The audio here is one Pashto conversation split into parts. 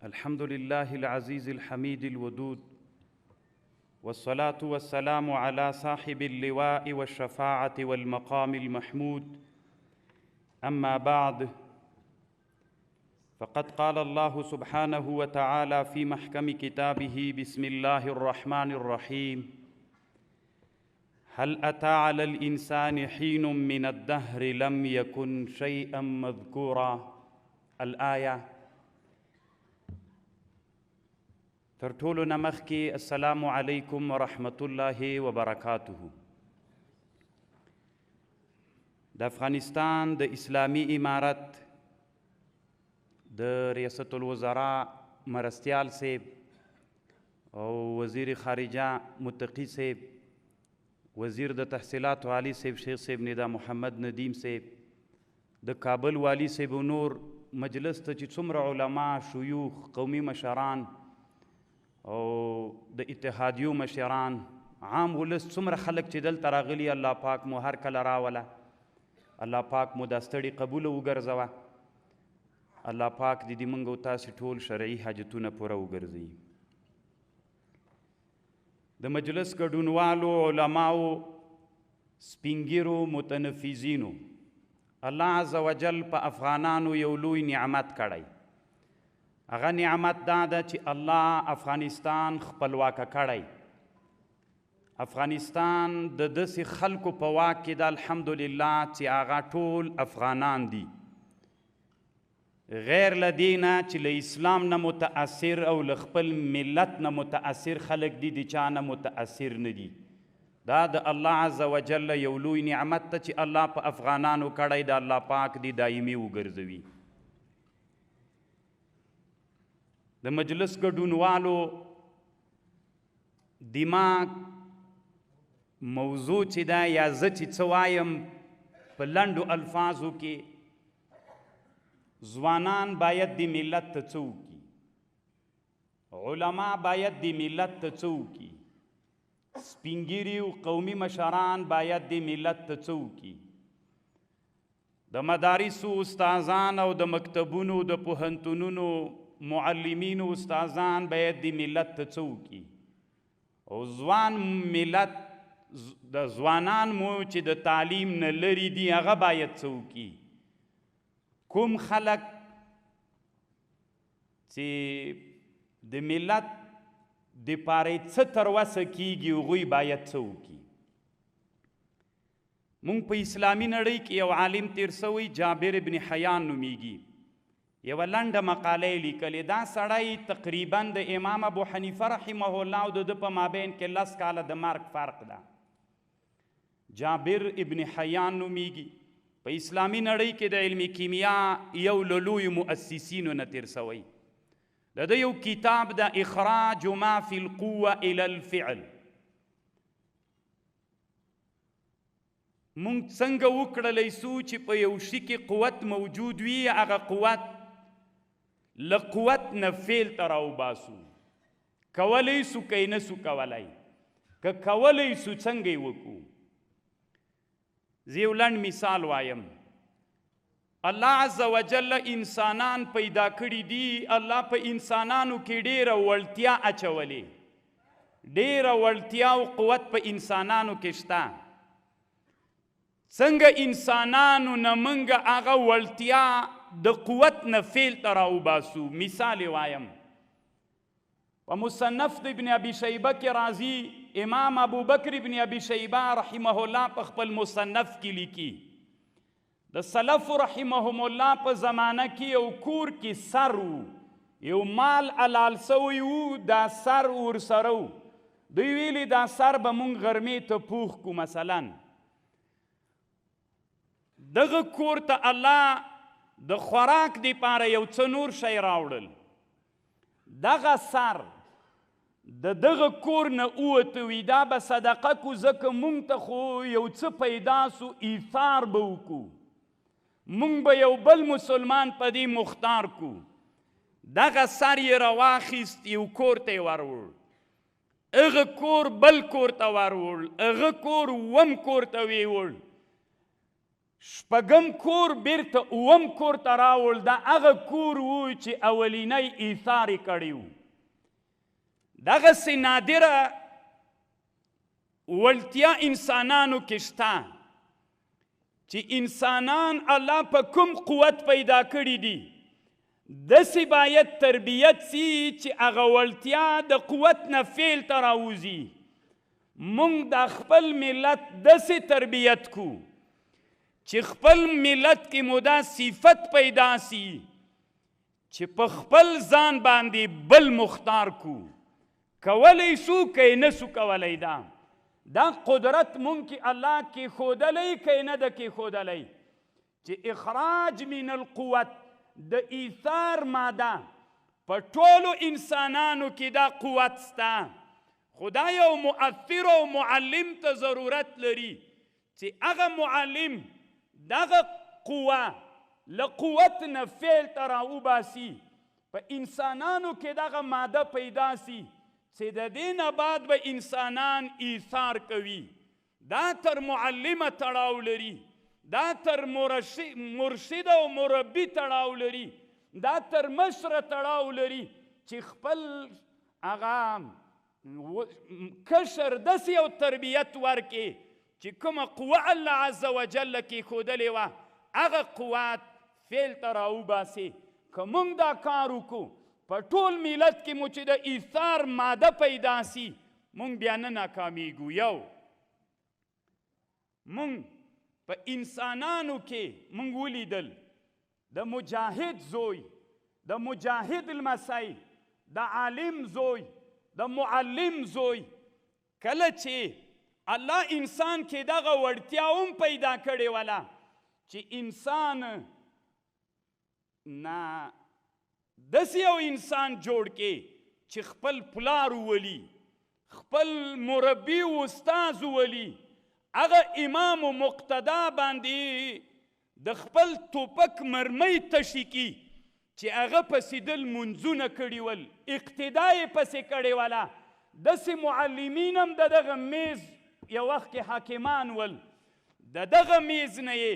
الحمد لله العزيز الحميد الودود، والصلاة والسلام على صاحب اللواء والشفاعة والمقام المحمود. أما بعد، فقد قال الله سبحانه وتعالى في محكم كتابه: بسم الله الرحمن الرحيم: هل أتى على الإنسان حين من الدهر لم يكن شيئا مذكورا. الآية. تر ټولو نه مخکې السلام علیکم ورحمة الله وبرکاته. د افغانستان د اسلامي امارت د ریاست الوزراء مرستیال صاحب او وزیر خارجه متقی صاحب، وزیر د تحصیلات عالی صاحب شیخ صاحب ندا محمد ندیم صاحب، د کابل والی صاحب و نور مجلس ته چې څومره علما، شیوخ، قومي مشران او د اتحادیو مشران، عام ولس، څومره خلک چې دلته راغلي، الله پاک مو هر کله راوله، الله پاک مو دا ستړي قبوله وګرځوه، الله پاک دې موږ او تاسې ټول شرعي حاجتونه پوره وګرځوي. د مجلس ګډونوالو، علماو، سپینګیرو، متنفذینو، الله عز وجل په افغانانو یو لوی نعمت کړی. هغه نعمت دا ده چې الله افغانستان خپلواکه کړی. افغانستان د داسې خلکو په واک کې ده الحمدلله چې هغه ټول افغانان دي، غیر له دې نه چې له اسلام نه متاثر او له خپل ملت نه متاثر خلک دي، د چا نه متاثر نه دي. دا د الله عز وجل یو لوی نعمت ته چې الله په افغانانو کړی، د الله پاک دی دایمي وګرځوي. د مجلس ګډونوالو دماغ موضوع چې ده، یا زه چې څه وایم په لنډو الفاظو کې، ځوانان باید د ملت ته څه وکړي، علما باید د ملت ته څه وکړي، سپینګیري او قومي مشران باید د ملت ته څه وکړي، د مدارسو استادان او د مکتبونو د پوهنتونونو معلمین او استادان باید د ملت ته څه وکړي، او ځوان ملت، د ځوانان مو چې د تعلیم نه لرې دي، هغه باید څه وکړي. کوم خلک چې د ملت دپاره څه تروسه کیږي، هغوی باید څه وکړي. مونږ په اسلامي نړۍ کې یو عالم تیر سوی، جابر ابن حیان نومیږي، یوه لنډه مقاله یې لیکلې. دا سړی تقریبا د امام ابو حنیفه رحمه الله او د ده په مابین کې 10 کاله د مرګ فرق ده. جابر ابن حیان نومیږي، په اسلامي نړۍ کې د علم کیمیا یو له لویو مؤسسینو نه تیر سوی. د ده یو کتاب ده، اخراج ما فی القوه الی الفعل. مونږ څنګه وکړلی سو چې په یو شي کې قوت موجود وي، هغه قوت له قوت نه فعل ته راوباسو. کولی سو که یې نه سو کولی، که کولی سو څنګه یې وکړو. زه یو لنډ مثال وایم. الله عز وجل انسانان پیدا کړي دي، الله په انسانانو کې ډېره وړتیا اچولې، ډېره وړتیا او قوت په انسانانو کې شته. څنګه انسانانو نه موږ هغه وړتیا د قوت نه فعل ته راوباسو. مثال یې وایم، په مصنف د ابن ابي شیبه کې راځي، امام ابو بکر ابن ابي شیبه رحمه الله په خپل مصنف کې لیکي، د سلف رحمهم الله په زمانه کې یو کور کې سر و، یو مال حلال سوی و، دا سر ورسره و. دوی ویلي دا سر به مونږ غرمې ته پوخ کو. مثلا دغه کور ته الله د خوراک دپاره یو څه نور شی راوړل. دغه سر د دغه کور نه ووته وي، دا به صدقه کو، ځکه مونږ ته خو یو څه پیدا سو، ایثار به وکړو، مونږ به یو بل مسلمان په دې مختار کو. دغه سر یې راواخیست، یو کور ته یې وروړ، هغه کور بل کور ته وروړ، هغه کور وم کور ته ویوړ. شپږم کور بیرته اووم کور ته راوړ. دا هغه کور و چې اولینی ایثار یې کړی و. دغسې نادره وړتیا انسانانو کې شته چې انسانان الله په کوم قوت پیدا کړي دي داسې باید تربیت سي چې هغه وړتیا د قوت نه فعل ته راوځي. موږ د خپل ملت داسې تربیت کو چې خپل ملت کې مو دا صفت پیدا سي چې په خپل ځان باندې بل مختار کو. کولی سو که نه سو کولی دا قدرت مونږ کې الله کېښودلی که نه ده کېښودلی چې اخراج من القوت د ایثار ماده په ټولو انسانانو کې دا قوت سته. خو دا یو مؤثر او معلم ته ضرورت لري چې هغه معلم دغه قوه له قوت نه فعل ته راوباسي. په انسانانو کې دغه ماده پیدا سي چې د دې نه بعد به انسانان ایثار کوي. دا تر معلمه تړاو لري، دا تر مرشد او مربي تړاو لري، دا تر مشره تړاو لري چې خپل هغه کشر داسې یو تربیت ورکړي چې کومه قوه الله عز وجل کېښودلې وه هغه قوت فعل ته راوباسي. که موږ دا کار وکړو په ټول ملت کې مو چې د ایثار ماده پیدا سي موږ بیا نه ناکامیږو. یو موږ په انسانانو کې موږ ولیدل د مجاهد زوی، د مجاهد لمسی، د عالم زوی، د معلم زوی، کله چې الله انسان کې دغه وړتیا هم پیدا کړې وله چې انسان نه داسې یو انسان جوړ کې چې خپل پلار وولي، خپل مربي و استاذ وولي، هغه امام و مقتدا باندې د خپل ټوپک مرمۍ تشي کي چې هغه پسې دل منځونه کړي ول، اقتدا یې پسې کړې وله. داسې معلمین هم د دغه میز یو وخت کې حاکمان ول، د دغه میز نه یې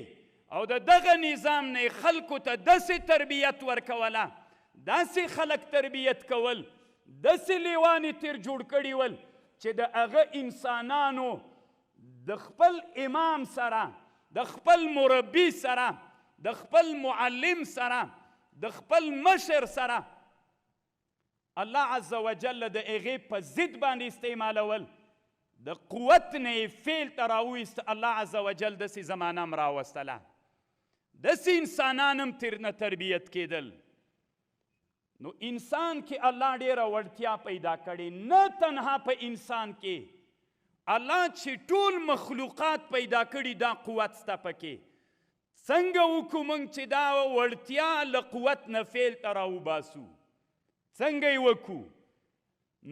او د دغه نظام نه یې خلکو ته داسې تربیت ورکوله، داسې خلک تربیت کول، داسې لیوانې تیر جوړ کړي ول چې د هغه انسانانو د خپل امام سره، د خپل مربي سره، د خپل معلم سره، د خپل مشر سره الله عز وجل د هغې په ضد باندې استعمالول. د قوت نه یې فعل ته راویست. الله عز وجل داسې زمانه هم راوستله، داسې انسانان هم ترنه تربیت کېدل. نو انسان کې الله ډېره وړتیا پیدا کړې. نه تنها په انسان کې الله چې ټول مخلوقات پیدا کړي دا قوت سته پکې. څنګه وکړو موږ چې دا وړتیا له قوت نه فعل ته راوباسو؟ څنګه یې وکړو؟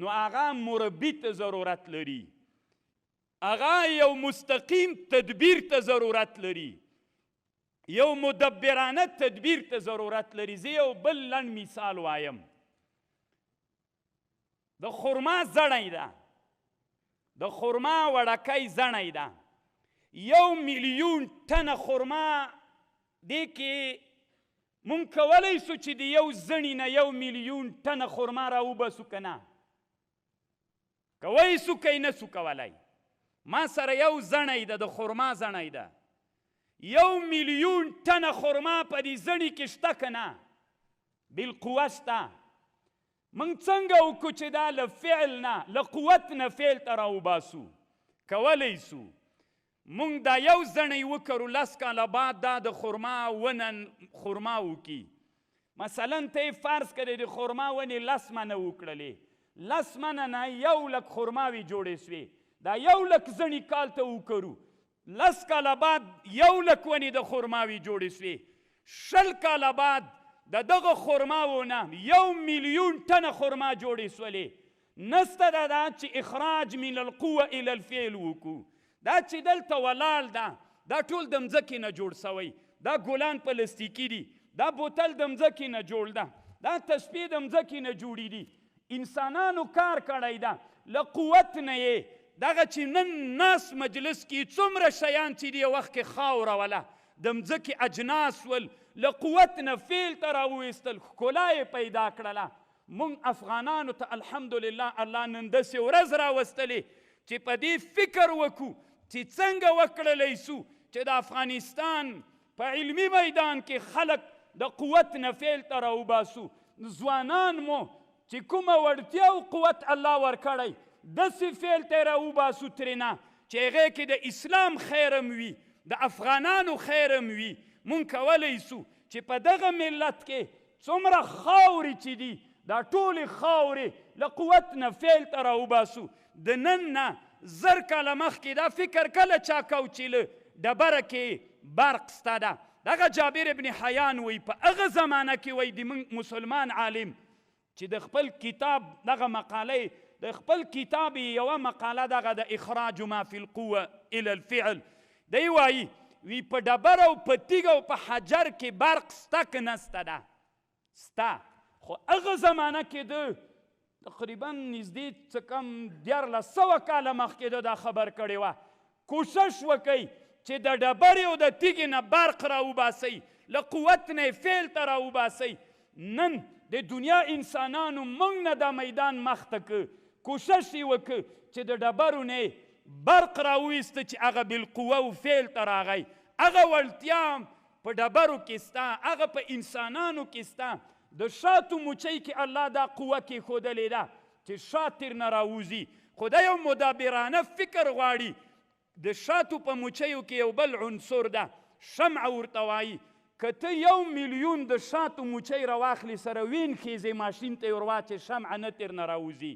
نو هغه مربي ته ضرورت لري، هغه یو مستقیم تدبیر ته ضرورت لري، یو مدبرانه تدبیر ته ضرورت لري. زه یو بل لنډ مثال وایم. د خرما زړی ده، د خرما وړکی زړی ده. 1,000,000 ټنه خرما دې کې مونږ کولی سو چې د یو زړي نه 1,000,000 ټنه خرما راوباسو که نه؟ کولی سو که یې نه سو کولی؟ ما سره یو زړی ده، د خرما زړی ده. 1,000,000 ټنه خرما په دې زړي کې شته که نه؟ بالقوه شته. موږ څنګه وکړو چې دا له فعل نه، له قوت نه فعل ته راوباسو؟ کولی سو. موږ دا یو زړی وکړو، 10 کاله بعد دا د خرما ونه خرما وکړي. مثلا ته یې فرض کړې د خرما ونې 10 منه وکړلې، 10 منه نه 1,00,000 خرماوې جوړې سوې. دا 1,00,000 زړي کال ته وکړو، 10 کاله بعد 1,00,000 ونې د خرماوې جوړې سوې. 20 کاله بعد د دغه خرماو نه 1,000,000 ټنه خرما جوړې سولې. نسته دا چې اخراج من القوه الى الفعل وکړو. دا چې دلته ولاړ ده دا ټول د مځکې نه جوړ سوی، دا ګلان پلاستیکي دي، دا بوتل د مځکې نه جوړ ده، دا تسبیح د مځکې نه جوړې دي. انسانانو کار کړی ده له قوت نه یې. دغه چې نن ناس مجلس کې څومره شیان چې دی یو وخت کې خاوره وله، د مځکې اجناس ول، له قوت نه فیل ته راوویستل، ښکلا یې پیدا کړله. موږ افغانانو ته الحمدلله الله نن داسې ورځ راوستلې چې په دې فکر وکړو چې څنګه وکړلی سو چې د افغانستان په علمي میدان کې خلک د قوت نه فیل ته راوباسو. ځوانان مو چې کومه وړتیا او قوت الله ورکړی داسې فیل ته یې راوباسو ترېنه چې هغې کې د اسلام خیر هم وي، د افغانانو خیر هم وي. مونږ کولی سو چې په دغه ملت کې څومره خاورې چې دي دا ټولې خاورې له قوت نه فیل ته راوباسو. د نن نه 1000 کاله مخکې دا فکر کله چا کو چې له ډبره کې برق سته ده. دغه جابر ابن حیان وی په هغه زمانه کې وی د مسلمان عالم چې د خپل کتاب دغه مقاله د خپل کتاب یوه مقاله دغه د اخراج ما فی القوه الی الفعل دی وایي وی په ډبره او په تیږه او په حجر کې برق سته که نسته ده؟ سته. خو هغه زمانه کې د تقریبا نږدې څه کم 1400 کاله مخکې ده دا خبر کړې وه. کوشش وکئ چې د ډبرې او د تیږې نه برق راوباسئ، له قوت نه یې فعل ته راوباسئ. نن د دنیا انسانانو موږ نه دا میدان مخته که، کوشش یې وکړه چې د ډبرو نه برق راویسته چې هغه بالقوه او فعل ته راغی. هغه وړتیا په ډبرو کې سته، هغه په انسانانو کې سته. د شاتو موچۍ کې الله دا قوه کېښودلې ده چې شات ترنه راوځي. خو دا یو مدبرانه فکر غواړي. د شاتو په موچیو کې یو بل عنصر ده، شمع ورته وایي. که ته 1 میلیون د شاتو موچۍ راواخلې سره وین خیزې ماشین ته یې ور واچې شمعه نه ترنه راوځي.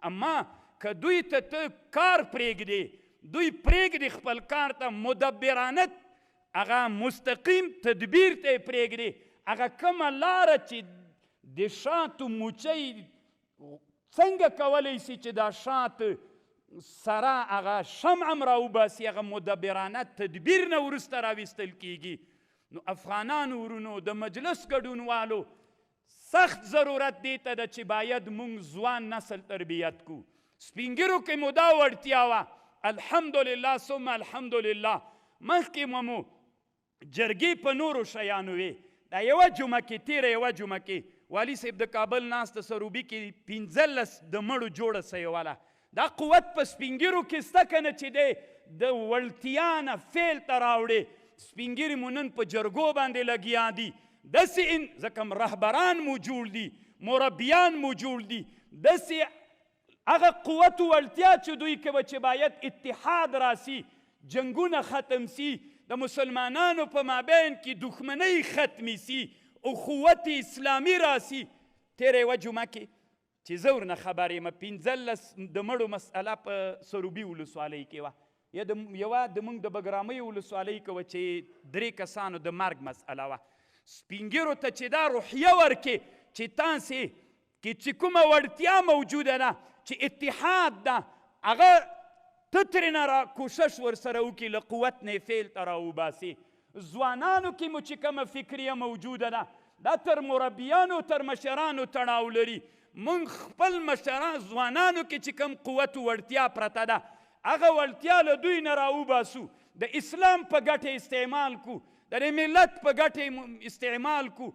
اما که دوی ته کار پرېږدې، دوی پرېږدي خپل کار ته مدبرانه هغه مستقیم تدبیر ته یې پرېږدي، هغه کومه لاره چې د شاتو موچۍ څنګه کولی سي چې دا شات سره هغه شمع هم راوباسي، هغه مدبرانه تدبیر نه وروسته راویستل کیږي. نو افغانانو ورونو د مجلس ګډونوالو سخت ضرورت دی ته ده چې باید موږ ځوان نسل تربیت کړو. سپین ږیرو کې مو دا وړتیا وه، الحمدلله ثم الحمدلله. مخکې مو جرګې په نورو شیانو وې. دا یوه جمعه کې تېره یوه جمعه کې والي صاحب د کابل ناسته سروبي کې 15 د مړو جوړه سیوله. دا قوت په سپین ږیرو کې سته که نه چې دی د وړتیا نه فعل ته راوړې. سپین ږیري مو نن په جرګو باندې لګیا دي، داسې ځکه رهبران مو جوړ دي، مربیان مو جوړ دي، داسې هغه قوت و وړتیا چې دوی کوي چې باید اتحاد راسي، جنګونه ختم سي، د مسلمانانو په مابین کې دښمنۍ ختمې سي، اخوت اسلامي راسي. تېره یوه جمعه کې چې زه ورنه خبر یم 15 د مړو مسئله په سروبي ولسوالۍ کې وه، یا یوه د موږ د بګرامۍ ولسوالۍ کې وه چې 3 کسانو د مرګ مسئله وه. سپین ږیرو ته چې دا روحیه ورکړې چې تاسې کې چې کومه وړتیا موجوده ده چې اتحاد ده، هغه ته ترېنه کوشش ورسره وکړي له قوت نه یې فعل ته راوباسي. ځوانانو کې مو چې کومه فکریه موجوده ده دا تر مربیانو تر مشرانو تړاو لري. موږ خپل مشران ځوانانو کې چې کوم قوت وړتیا پرته ده هغه وړتیا له دوی نه راوباسو، د اسلام په ګټه استعمال کو، د ملت په ګټه استعمال کو.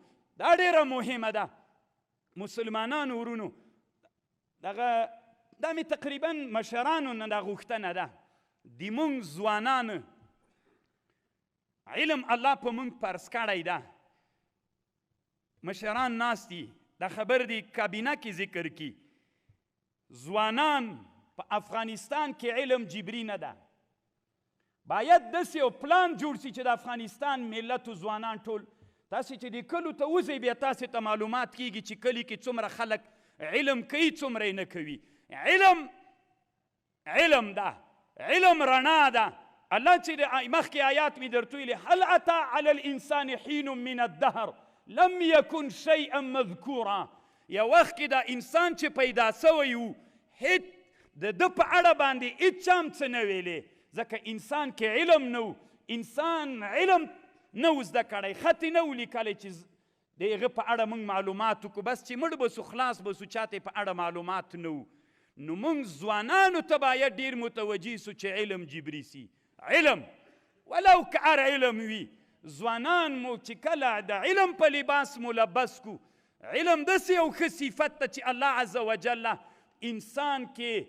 دا ډېره مهمه ده. مسلمانانو ورونو دغه دا مې تقریبا مشرانو نه دا غوښتنه ده د موږ ځوانانو علم الله په موږ فرض کړی ده. مشران ناست دي، دا خبر دی کابینه کې ذکر کی. ځوانان په افغانستان کې علم جبري نه ده. باید داسې یو پلان جوړ سي چې د افغانستان ملت و ځوانان ټول تاسې چې د کلو ته وځئ بیا تاسې ته معلومات کیږي چې کلي کې څومره خلک علم کوي څومره یې نه کوي. علم ده، علم رڼا ده. الله چې مخکې آیات مې درته ویلې هل اتی علی الانسان حین من الدهر لم یکن شیئا مذکورا. یو وخت کې دا انسان چې پیدا سوی و هیڅ د ده په اړه باندې هیڅ چا هم څه نه ویلې، ځکه انسان کې علم نه و، انسان علم نه و زده کړی، خط یې نه و لیکلی چې د هغه په اړه موږ معلومات وکړو. بس چې مړ به سو خلاص به سو، چاته په اړه معلومات نه و. نو موږ ځوانانو ته باید ډېر متوجه سو چې علم جبري سي. علم ولو که هر علم وي، ځوانان مو چې کله د علم په لباس ملبس کو، علم داسې یو ښه صفت ته چې الله عز وجل انسان کې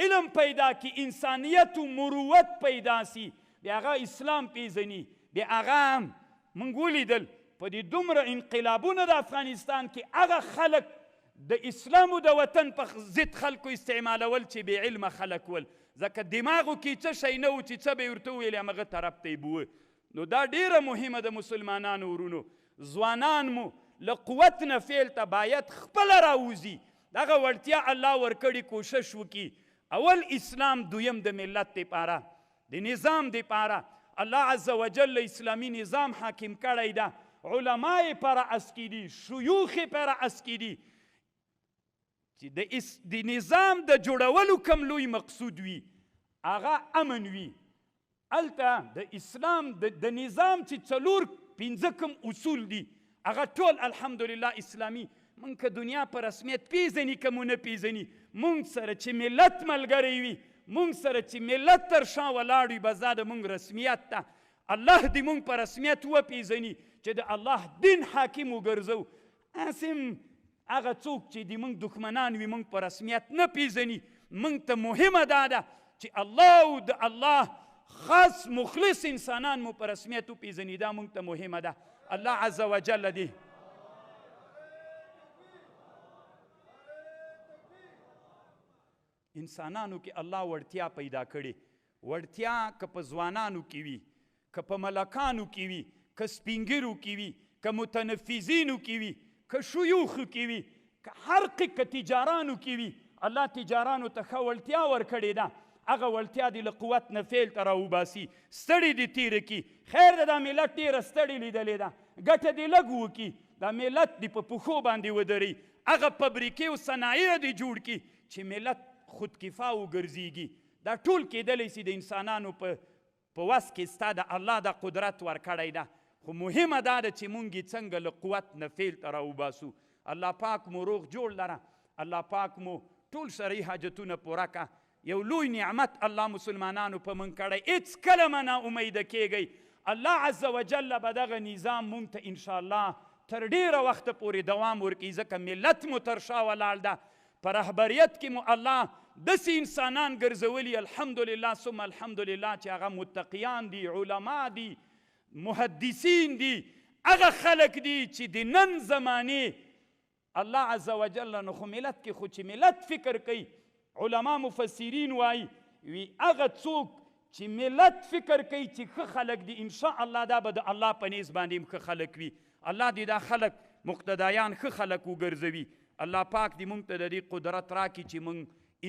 علم پیدا کی، انسانیت و مروت پیدا سی، بیا هغه اسلام پیژني. بیا هغه موږ ولیدل په دې دومره انقلابونه د افغانستان کې هغه خلک د اسلام و د وطن په ضد خلکو استعمالول چې بې علمه خلک ول، ځکه دماغو کې څه شی نه و چې څه به یې ورته وویل همغه طرف ته یې بوه. نو دا ډیره مهمه د مسلمانانو ورونو، ځوانان مو له قوت نه فعل ته باید خپله راوځي، دغه وړتیا الله ورکړي کوشش وکړي. اول اسلام، دویم د ملت دپاره، د نظام دپاره الله عز وجل اسلامي نظام حاکم کړی ده. علما یې پر اسکی دي، شیوخ یې پر اسکی دي، چې د نظام د جوړولو کوم لوی مقصود وي هغه امن وي. هلته د اسلام د نظام چې څلور پنځه کوم اصول دي هغه ټول الحمدلله اسلامي. موږ که دنیا په رسمیت پیژني که مو نه پیژني، موږ سره چې ملت ملګری وي، موږ سره چې ملت تر شا ولاړ وي، به دا د موږ رسمیت ته الله دې موږ په رسمیت وپیژني چې د الله دین حاکم وګرځو. هسې هغه څوک چې د موږ دښمنان وي موږ په رسمیت نه پیژني، موږ ته مهمه دا ده چې الله او د الله خاص مخلص انسانان مو په رسمیت وپیژني، دا موږ ته مهمه ده. الله عز وجل دې انسانانو کې الله وړتیا پیدا کړي. وړتیا که په ځوانانو کې وي، که په ملکانو کې وي، که سپینګرو کې وي، که متنفذینو کې وي، که شیوخو کې وي، که هر که تجارانو کې وي، الله تجارانو ته ښه وړتیا ورکړې ده. هغه وړتیا دې له قوت نه فعل ته راوباسي، ستړي دې تېره کړي. خیر ده دا ملت ډېره ستړې لیدلې ده، ګټه دې لږ وکړي، دا ملت دې په پښو باندې ودرئ، هغه فبریکې او صنایع دې جوړ کړي چې ملت خودکفا وګرځېږي. دا ټول کېدلی سي د انسانانو په وس کې ستا د الله دا قدرت ورکړی ده. خو مهمه دا ده چې مونږ یې څنګه له قوت نه فعل ته راوباسو. الله پاک مو روغ جوړ لره، الله پاک مو ټول شرعي حاجتونه پوره که. یو لوی نعمت الله مسلمانانو په موږ کړی، هېڅ کله مه ناامیده کیږئ. الله عز وجل به دغه نظام موږ ته انشاءالله تر ډېره وخته پورې دوام ورکوي، ځکه ملت مو تر شا ولاړ ده. په رهبریت کې مو الله داسې انسانان ګرځولي الحمدلله ثم الحمدلله چې هغه متقیان دي، علما دي، محدثین دي، هغه خلک دي چې د نن زمانې الله عز وجل نو خو ملت کې خو چې ملت فکر کوي، علما مفسرین وایي وی هغه څوک چې ملت فکر کوي چې ښه خلک دي انشاءالله دا به د الله په نیز باندې هم ښه خلک وي. الله دې دا خلک مقتدایان ښه خلک وګرځوي. الله پاک دې موږ ته د دې قدرت راکړي چې موږ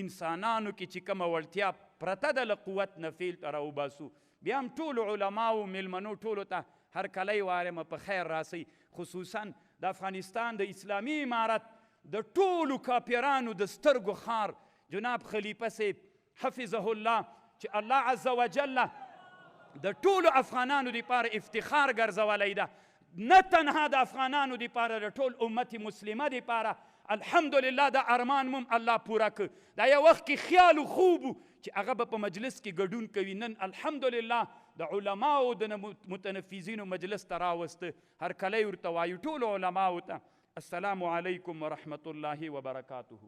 انسانانو کې چې کومه وړتیا پرته ده له قوت نه فعل ته راوباسو. بیا هم ټولو علماو میلمنو ټولو ته هرکلی وایم په خیر راسئ. خصوصا د افغانستان د اسلامي امارت د ټولو کاپیرانو د سترګو خار جناب خلیفه صاحب حفظه الله چې الله عز وجل د ټولو افغانانو دپاره افتخار ګرځولی ده، نه تنها د افغانانو دپاره د ټول امت مسلمه دپاره الحمدلله دا ارمان مم الله پوره که. دا یو وخت کې خیال و خوب و چې هغه به په مجلس کې ګډون کوي. نن الحمدلله د علماو د متنفذینو مجلس ته راوسته، هرکلی ورته وایو ټولو علماو ته. السلام علیکم ورحمة الله وبرکاته.